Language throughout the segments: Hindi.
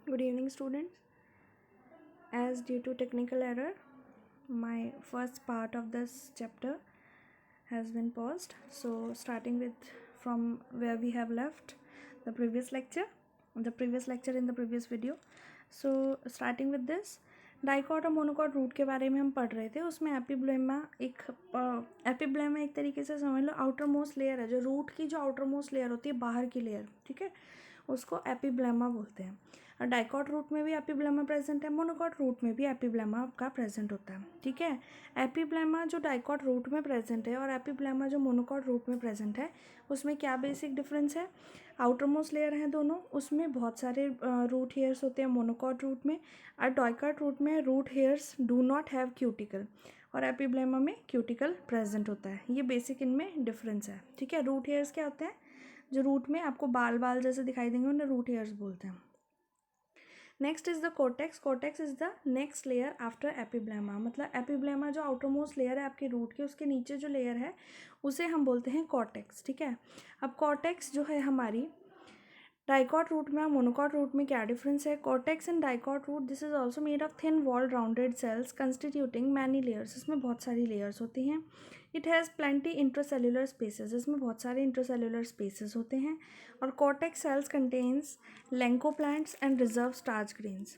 Good evening, students. As due to technical error, my first part of this chapter has been paused. So, starting with from where we have left the previous lecture in the previous video. So, starting with this, dicot और मोनोकॉट रूट के बारे में हम पढ़ रहे थे. उसमें एपिब्लेमा एक तरीके से समझ लो आउटर मोस्ट लेयर है. जो रूट की जो आउटर मोस्ट लेयर होती है, बाहर की लेयर, ठीक है, उसको एपिब्लेमा बोलते हैं. और डाइकॉट रूट में भी एपिब्लेमा प्रेजेंट है, मोनोकॉट रूट में भी एपिब्लेमा का प्रेजेंट होता है. ठीक है, एपिब्लेमा जो डाइकॉट रूट में प्रेजेंट है और एपिब्लेमा जो मोनोकॉट रूट में प्रेजेंट है, उसमें क्या बेसिक डिफरेंस है. आउटर मोस्ट लेयर हैं दोनों, उसमें बहुत सारे रूट हेयर्स होते हैं मोनोकॉट रूट में. और डाइकॉट रूट में root hairs do not have cuticle और एपिब्लेमा में क्यूटिकल प्रेजेंट होता है. ये बेसिक इनमें डिफरेंस है. ठीक है, रूट हेयर्स क्या होते हैं, जो रूट में आपको बाल बाल जैसे दिखाई देंगे उन्हें रूट हेयर्स बोलते हैं. Next is the cortex. Cortex is the next layer after epiblema. मतलब एपिब्लेमा जो आउटर मोस्ट लेयर है आपके रूट के, उसके नीचे जो लेयर है उसे हम बोलते हैं कॉर्टेक्स. ठीक है, अब कॉर्टेक्स जो है हमारी डाइकॉट रूट में और मोनोकॉट रूट में क्या डिफरेंस है. Cortex and dicot root, this is also made of thin walled rounded cells constituting many layers. इसमें बहुत सारी लेयर्स होती हैं. It has plenty intracellular spaces. इसमें बहुत सारे इंट्रासेल्युलर स्पेसेस होते हैं. और cortex cells contains leucoplasts and reserve starch grains.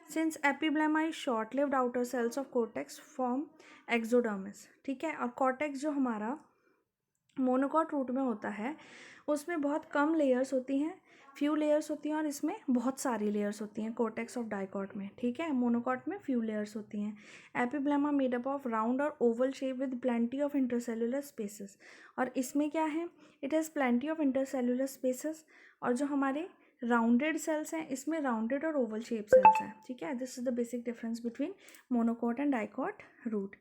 Since epiblema is short lived, outer cells of cortex form exodermis. ठीक है, और कॉर्टेक्स जो हमारा मोनोकॉट रूट में होता है उसमें बहुत कम लेयर्स होती हैं, फ्यू लेयर्स होती हैं, और इसमें बहुत सारी लेयर्स होती हैं कॉर्टेक्स ऑफ डाइकॉट में. ठीक है, मोनोकॉट में फ्यू लेयर्स होती हैं. Epiblema made up of round और oval shape with plenty of intercellular spaces. और इसमें क्या है, it has plenty of intercellular spaces. और जो हमारे राउंडेड सेल्स हैं इसमें राउंडेड और ओवल शेप सेल्स हैं. ठीक है, this is the basic difference between monocot and dicot root.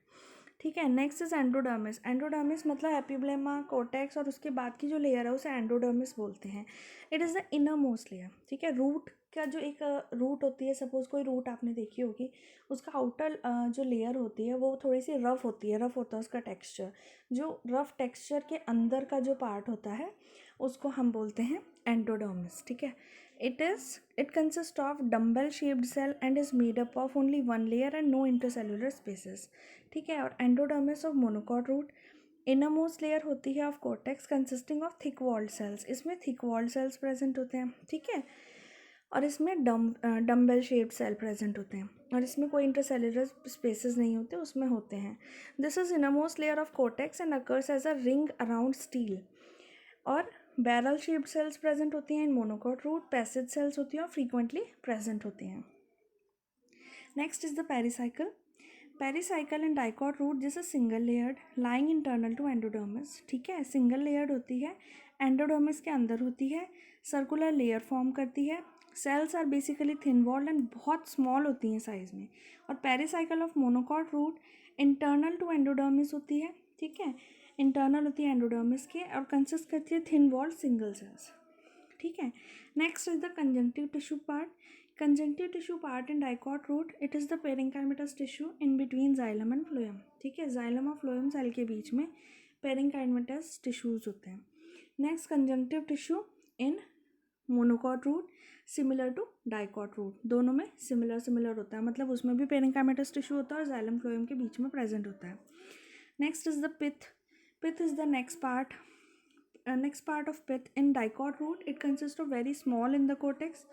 ठीक है, नेक्स्ट इज एंडोडर्मिस. एंडोडर्मिस मतलब एपिब्लेमा, कोर्टेक्स और उसके बाद की जो लेयर है उसे एंडोडर्मिस बोलते हैं. It is the inner most layer. ठीक है, रूट का जो एक रूट होती है, सपोज कोई रूट आपने देखी होगी, उसका आउटर जो लेयर होती है वो थोड़ी सी रफ़ होती है, रफ़ होता है उसका टेक्स्चर. जो रफ़ टेक्स्चर के अंदर का जो पार्ट होता है उसको हम बोलते हैं एंडोडर्मिस. ठीक है, it consists of dumbbell shaped cell and is made up of only one layer and no intercellular spaces. ठीक है, और endodermis of monocot root, inner most layer होती है of cortex consisting of thick walled cells. इसमें थिक वॉल्ड सेल्स प्रेजेंट होते हैं. ठीक है, और इसमें डम्बेल शेप्ड सेल प्रेजेंट होते हैं. और इसमें कोई इंटरसेल्युलर स्पेसेस नहीं होते, उसमें होते हैं. This is inner most layer of cortex and occurs as a ring around stele. और बैरल शेप्ड सेल्स प्रेजेंट होती हैं in monocot root. Passage cells होती हैं और फ्रीक्वेंटली प्रेजेंट होती हैं. Next is the pericycle. Pericycle in dicot root, जिस single layered lying internal to endodermis. ठीक है, सिंगल लेयर्ड होती है, एंडोडर्मिस के अंदर होती है, सर्कुलर लेयर फॉर्म करती है. Cells are basically thin walled and बहुत स्मॉल होती हैं साइज में. और pericycle of monocot root internal to endodermis होती है. ठीक है, इंटरनल होती है एंडोडर्मिस के और कंसिस्ट करती है थिन वॉल्ड सिंगल सेल्स. ठीक है, next is the conjunctive tissue part. Conjunctive tissue part in dicot root, it is the parenchymatous tissue in between xylem and phloem. ठीक है, जाइलम और फ्लोएम सेल के बीच में पेरेंकाइमेटस टिश्यूज होते हैं. Next, conjunctive tissue in monocot root similar to dicot root. दोनों में सिमिलर होता है, मतलब उसमें भी पेरेंकाइमेटस टिश्यू होता है और जाइलम फ्लोएम के बीच में प्रेजेंट होता है. Next is the pith. Pith is the next part of pith in dicot root. It consists of very small in the cortex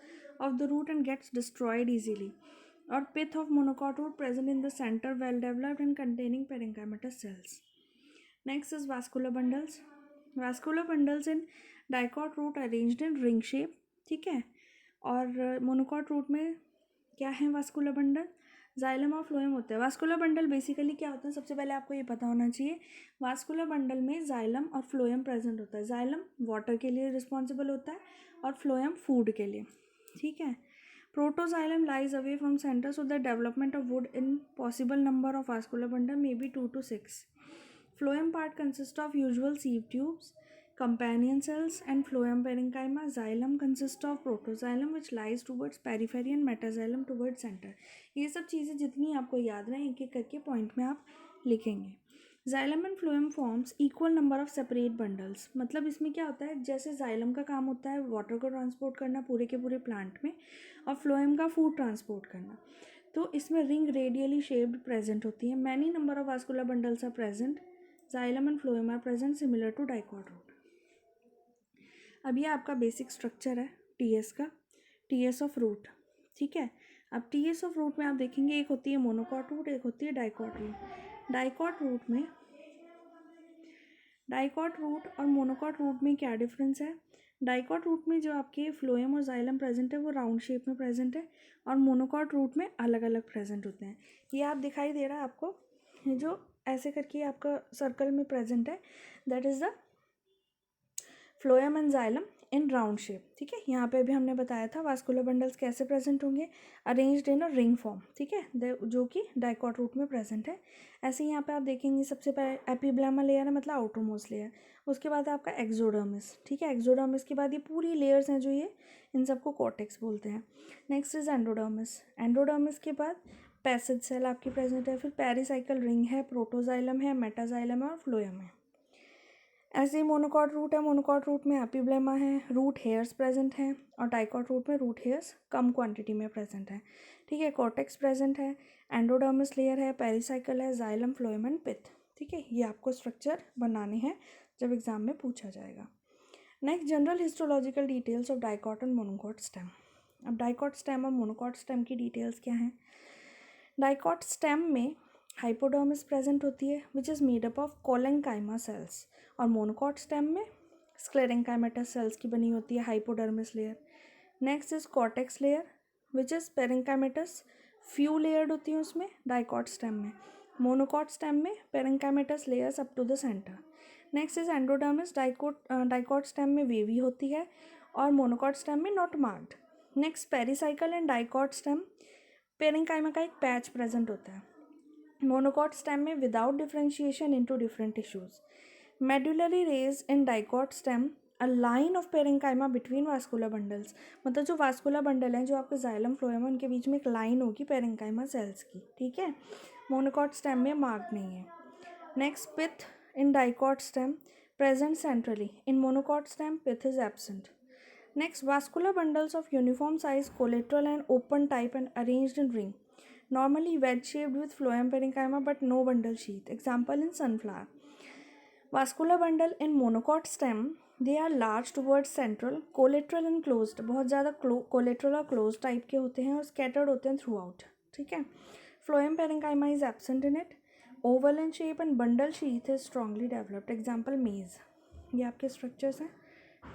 of the root and gets destroyed easily. Or pith of monocot root present in the center, well developed and containing parenchymatous cells. Next is vascular bundles. Vascular bundles in dicot root arranged in ring shape. ठीक है, और मोनोकॉट रूट में क्या है वास्कुलर बंडल, जाइलम और फ्लोएम होता है. वास्कुलर बंडल बेसिकली क्या होता है, सबसे पहले आपको ये पता होना चाहिए. वास्कुलर बंडल में जाइलम और फ्लोएम प्रेजेंट होता है. जाइलम वाटर के लिए रिस्पॉन्सिबल होता है और फ्लोएम फूड के लिए. ठीक है, protoxylem lies away from centre, so the development of would in possible number of vascular bundle may be 2 to 6. Phloem part consists of usual sieve tubes, companion cells and phloem parenchyma. Xylem consists of protoxylem which lies towards periphery and metaxylem towards center. ये सब चीज़ें जितनी आपको याद रहें एक एक करके पॉइंट में आप लिखेंगे. Xylem and phloem forms equal number of separate bundles. मतलब इसमें क्या होता है, जैसे जाइलम का काम होता है वाटर को ट्रांसपोर्ट करना पूरे के पूरे प्लांट में, और फ्लोएम का फूड ट्रांसपोर्ट करना, तो इसमें रिंग रेडियली शेप्ड प्रेजेंट होती है। Many number of vascular bundles are present. Xylem and phloem are present similar to dicot root. अब ये आपका बेसिक स्ट्रक्चर है टीएस का, टीएस ऑफ रूट। ठीक है, अब टीएस ऑफ रूट में आप देखेंगे एक होती है मोनोकॉट रूट, एक होती है डाइकॉट रूट। डाइकॉट रूट और मोनोकॉट रूट में क्या डिफरेंस है? डाइकॉट रूट में जो आपके फ्लोएम और जाइलम प्रेजेंट है वो राउंड शेप में प्रेजेंट है, और मोनोकॉट रूट में अलग अलग प्रेजेंट होते हैं। ये आप दिखाई दे रहा है आपको, ये जो ऐसे करके आपका सर्कल में प्रेजेंट है, that is the phloem and xylem in round shape. ठीक है, यहाँ पे भी हमने बताया था वास्कुलर बंडल्स कैसे प्रेजेंट होंगे, arranged in a ring form. ठीक है, जो कि डाइकॉट रूट में प्रेजेंट है। ऐसे यहाँ पे आप देखेंगे सबसे पहले एपिब्लेमा लेयर है, मतलब आउटर मोस्ट लेयर, उसके बाद आपका एक्सोडर्मिस। ठीक है, एक्सोडर्मिस के बाद ये पूरी लेयर्स हैं जो ये, इन सबको कॉर्टेक्स बोलते हैं। Next is endodermis. एंडोडर्मिस के बाद पैसेज सेल आपकी प्रेजेंट है, फिर पेरिसाइकल रिंग है, प्रोटोजाइलम है, मेटाजाइलम है और फ्लोएम है। ऐसे ही मोनोकॉट रूट है, मोनोकॉट रूट में एपिब्लेमा है, रूट हेयर्स प्रेजेंट हैं, और डाइकॉट रूट में रूट हेयर्स कम क्वांटिटी में प्रेजेंट है। ठीक है, कॉर्टेक्स प्रेजेंट है, एंडोडर्मिस लेयर है, पेरिसाइकल है, जाइलम, फ्लोएम एंड पिथ। ठीक है, ये आपको स्ट्रक्चर बनाने हैं जब एग्जाम में पूछा जाएगा। Next, general histological details of dicot and monocot stem. अब डाइकॉट स्टेम और मोनोकॉट स्टेम की डिटेल्स क्या हैं? डाइकॉट स्टेम में हाइपोडर्मिस प्रेजेंट होती है which is made up of collenchyma cells, और मोनोकॉट स्टेम में स्क्लेरेंकाइमेटस सेल्स की बनी होती है hypodermis layer. Next is cortex layer which is parenchymatous, few layered होती है उसमें डाइकॉट स्टेम में। मोनोकॉट स्टेम में parenchymatous layers up to the centre. Next is endodermis, dicot stem में वेवी होती है, और मोनोकॉट स्टेम में not marked. Next pericycle and dicot stem, parenchyma का एक पैच प्रेजेंट होता है। मोनोकॉट स्टेम में without differentiation into different tissues. Medullary rays in dicot stem, a line of parenchyma between vascular bundles. मतलब जो वास्कुलर बंडल हैं जो आपके जाइलम फ्लोएम, उनके बीच में एक लाइन होगी पेरेंकाइमा सेल्स की। ठीक है, मोनोकॉट स्टेम में मार्क नहीं है। Next, pith in dicot stem present centrally, in monocot stem pith is absent. Next, vascular bundles of uniform size, collateral and open type and arranged in ring. Normally wedge-shaped with phloem parenchyma but no bundle sheath. Example in sunflower. Vascular bundle in monocot stem, they are large towards central, collateral and closed. बहुत ज़्यादा collateral और closed type के होते हैं और scattered होते हैं throughout. ठीक है. Phloem parenchyma is absent in it. Oval in shape and bundle sheath is strongly developed. Example maize. ये आपके structures हैं.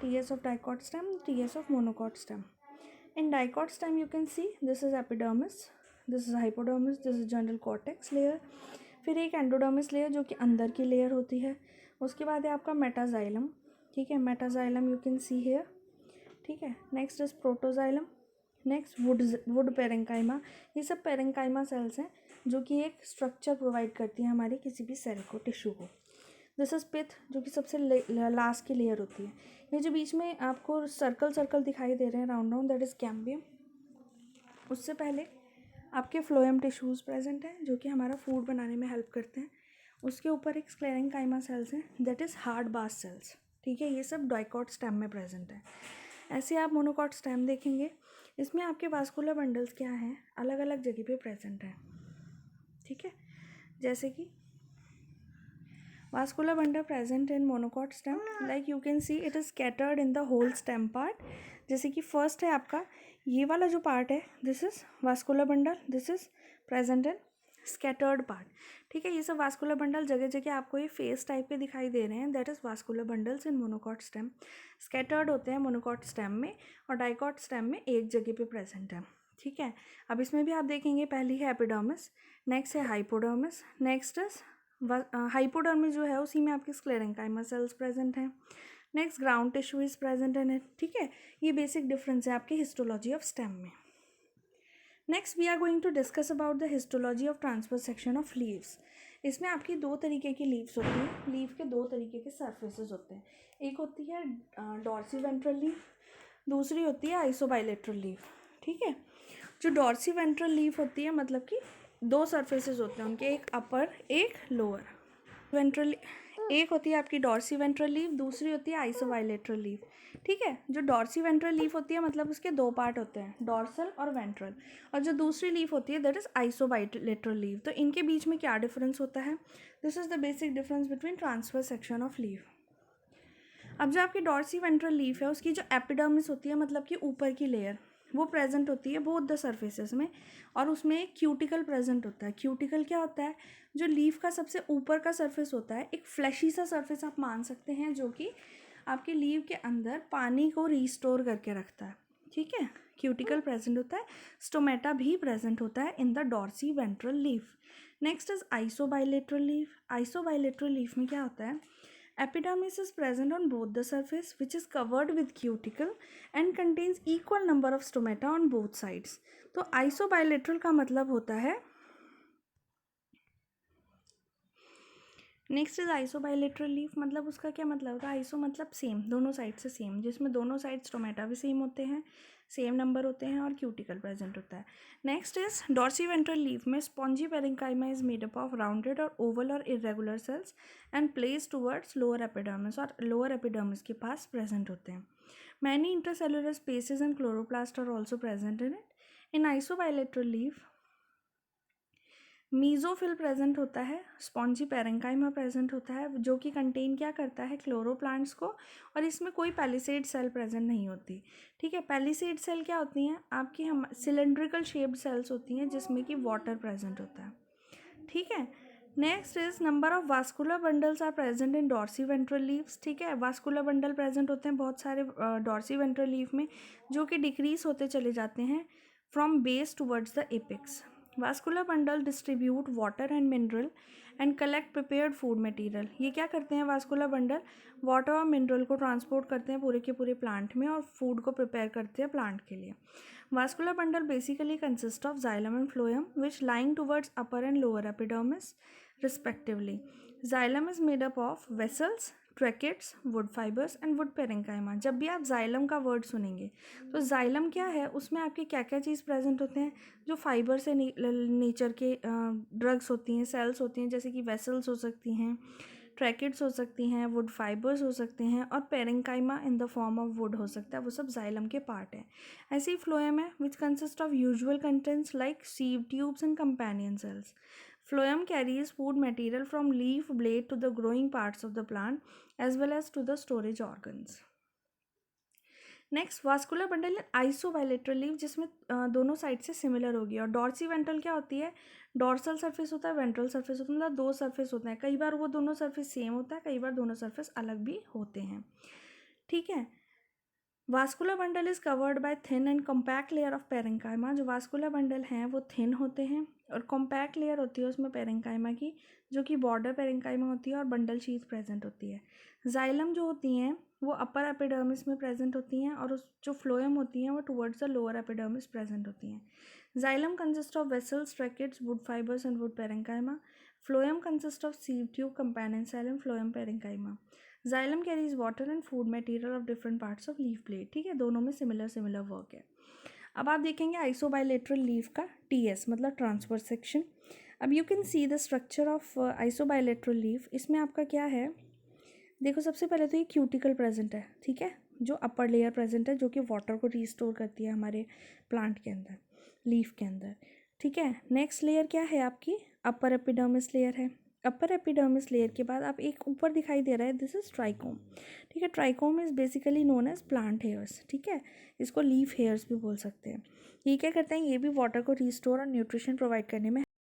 TS of dicot stem, TS of monocot stem. In dicot stem you can see this is epidermis, this is hypodermis, this is general cortex layer, फिर एक एंडोडर्मिस लेयर जो कि अंदर की लेयर होती है, उसके बाद है आपका मेटाजाइलम। ठीक है, metaxylem you can see here. ठीक है, next is protoxylem, next wood parenchyma. ये सब पेरेंकाइमा सेल्स हैं जो कि एक स्ट्रक्चर प्रोवाइड करती हैं हमारी किसी भी सेल को, टिश्यू को। दिस इज पिथ जो कि सबसे लास्ट की लेयर होती है। ये जो बीच में आपको सर्कल सर्कल दिखाई दे रहे हैं round round, that is cambium. उससे पहले आपके फ्लोएम टिश्यूज़ प्रेजेंट हैं जो कि हमारा फूड बनाने में हेल्प करते हैं। उसके ऊपर एक स्क्लेरेंकाइमा सेल्स हैं, दैट इज़ हार्ड बास सेल्स। ठीक है, ये सब डाइकॉट स्टेम में प्रेजेंट है। ऐसे आप मोनोकॉट स्टेम देखेंगे, इसमें आपके वास्कुलर बंडल्स क्या हैं, अलग अलग जगह पे प्रेजेंट हैं। ठीक है, जैसे कि vascular bundle present in monocot stem, like you can see it is scattered in the whole stem part. जैसे कि फर्स्ट है आपका ये वाला जो पार्ट है, this is vascular bundle, this is present in scattered part. ठीक है, ये सब वास्कुलर बंडल जगह जगह आपको ये फेस टाइप के दिखाई दे रहे हैं, that is vascular bundles in monocot stem. Scattered होते हैं मोनोकॉट स्टेम में, और डाइकॉट स्टेम में एक जगह पे प्रेजेंट है। ठीक है, अब इसमें भी आप देखेंगे पहली है एपिडर्मिस, नेक्स्ट है हाइपोडर्मिस, नेक्स्ट इज हाइपोडर्मिस जो है उसी में आपके स्क्लेरेंकाइमा सेल्स प्रेजेंट हैं। Next, ground tissue is present in it. ठीक है, ये बेसिक डिफरेंस है आपकी हिस्टोलॉजी ऑफ स्टेम में। Next we are going to discuss about the histology of transfer section of leaves. इसमें आपकी दो तरीके की लीव्स होती हैं, लीव के दो तरीके के सर्फेसेस होते हैं। एक होती है डॉर्सी वेंट्रल लीव, दूसरी होती है आइसोबाइलेटरल लीव। ठीक है, जो डॉर्सी वेंट्रल लीव होती है मतलब कि दो सर्फेसेस होते हैं उनके, एक अपर एक लोअर। वेंट्रल, एक होती है आपकी डॉर्सी वेंट्रल लीफ, दूसरी होती है आइसोबाइलेटरल लीफ। ठीक है, जो डॉर्सी वेंट्रल लीफ होती है मतलब उसके दो पार्ट होते हैं, डॉर्सल और वेंट्रल, और जो दूसरी लीफ होती है दैट इज आइसोबाइलेटरल लीफ। तो इनके बीच में क्या डिफरेंस होता है? This is the basic difference between transverse section of leaf. अब जो आपकी डॉर्सी वेंट्रल लीफ है उसकी जो एपिडर्मिस होती है मतलब कि ऊपर की लेयर, वो प्रेजेंट होती है बोथ द सर्फेसेस में, और उसमें एक क्यूटिकल प्रेजेंट होता है। क्यूटिकल क्या होता है? जो लीफ का सबसे ऊपर का सरफेस होता है, एक फ्लैशी सा सरफेस आप मान सकते हैं, जो कि आपके लीफ के अंदर पानी को रिस्टोर करके रखता है। ठीक है, क्यूटिकल प्रेजेंट होता है। स्टोमेटा भी प्रेजेंट होता है in the dorsiventral leaf. Next is isobilateral leaf. Isobilateral leaf में क्या होता है? Epidermis is present on both the surface, which is covered with cuticle and contains equal number of stomata on both sides. तो isobilateral का मतलब होता है, नेक्स्ट इज आइसोबाइलेटरल लीफ। मतलब उसका क्या मतलब होता है? आइसो मतलब सेम, दोनों साइड से सेम, जिसमें दोनों साइड स्टोमेटा भी सेम होते हैं, सेम नंबर होते हैं, और क्यूटिकल प्रेजेंट होता है। Next is dorsiventral leaf में spongy parenchyma is made up of rounded और ओवल और irregular cells and place towards lower epidermis, और लोअर एपिडर्मिस के पास प्रेजेंट होते हैं। Many intercellular spaces and chloroplast are also present in it. In isobilateral leaf mesophyll present होता है, स्पॉन्जी पेरेंकाइमा प्रेजेंट होता है, जो कि कंटेन क्या करता है? क्लोरोप्लांट्स को, और इसमें कोई पैलिसेड सेल प्रेजेंट नहीं होती। ठीक है, पैलिसेड सेल क्या होती हैं? आपकी हम सिलेंड्रिकल शेप्ड सेल्स होती हैं जिसमें कि वाटर प्रेजेंट होता है। ठीक है, next is number of vascular bundles are present in dorsiventral leaves. ठीक है, वास्कुलर बंडल प्रेजेंट होते हैं बहुत सारे डॉर्सी वेंट्रल लीफ में, जो कि डिक्रीज होते चले जाते हैं from base towards the apex. Vascular bundle distribute water and mineral and collect prepared food material. ये क्या करते हैं? वास्कुलर बंडल वाटर और मिनरल को ट्रांसपोर्ट करते हैं पूरे के पूरे प्लांट में, और फूड को प्रिपेयर करते हैं प्लांट के लिए। Vascular bundle basically consists of xylem and phloem, which lying towards upper and lower epidermis, respectively. Xylem is made up of vessels, tracheids, wood fibers and wood parenchyma. जब भी आप xylem का वर्ड सुनेंगे तो xylem क्या है? उसमें आपके क्या क्या चीज़ प्रेजेंट होते हैं? जो फाइबर से नेचर के ड्रग्स होती हैं, सेल्स होती हैं, जैसे कि वेसल्स हो सकती हैं, ट्रैकिड्स हो सकती हैं, वुड फाइबर्स हो सकते हैं, और parenchyma in the form of would हो सकता है। वो सब जाइलम के पार्ट हैं। ऐसे ही फ्लोएम है which consist of usual contents like sieve tubes and companion cells. Phloem carries food material from leaf blade to the growing parts of the plant as well as to the storage organs. Next vascular bundle isobilateral leaf, जिसमें दोनों साइड से सिमिलर होगी। और डॉर्सी वेंट्रल क्या होती है? डॉर्सल सरफेस होता है, वेंट्रल सरफेस होता है, मतलब दो सरफेस होते हैं। कई बार वो दोनों सरफेस सेम होता है, कई बार दोनों सरफेस अलग भी होते हैं। ठीक है, vascular bundle is covered by thin and compact layer of parenchyma. जो वास्कुलर बंडल हैं वो थिन होते हैं, और कॉम्पैक्ट लेयर होती है उसमें पेरेंकाइमा की, जो कि बॉर्डर पेरेंकाइमा होती है, और बंडल शीथ प्रेजेंट होती है। जाइलम जो होती हैं वो अपर एपिडर्मिस में प्रेजेंट होती हैं, और उस जो फ्लोएम होती हैं वो towards the lower epidermis present होती हैं। Xylem consist of vessels, tracheids, wood fibres and wood parenchyma. Phloem consist of sieve tube, companion cell and phloem parenchyma. Xylem carries water and food material of different parts of leaf blade. ठीक है, दोनों में सिमिलर वर्क है। अब आप देखेंगे आइसोबाइलेटरल लीफ का टीएस मतलब ट्रांसवर्स सेक्शन। अब you can see the structure of isobilateral leaf. इसमें आपका क्या है? देखो, सबसे पहले तो ये क्यूटिकल प्रेजेंट है। ठीक है, जो अपर लेयर प्रेजेंट है, जो कि वाटर को रिस्टोर करती है हमारे प्लांट के अंदर, लीफ के अंदर। ठीक है, नेक्स्ट लेयर क्या है आपकी? अपर एपिडर्मिस लेयर है। अपर एपिडर्मिस लेयर के बाद आप एक ऊपर दिखाई दे रहा है, दिस इज ट्राइकोम। ठीक है, trichome is basically known as plant hairs. ठीक है, इसको लीफ हेयर्स भी बोल सकते हैं। ये क्या करते हैं? ये भी वाटर को रिस्टोर और न्यूट्रिशन प्रोवाइड करने में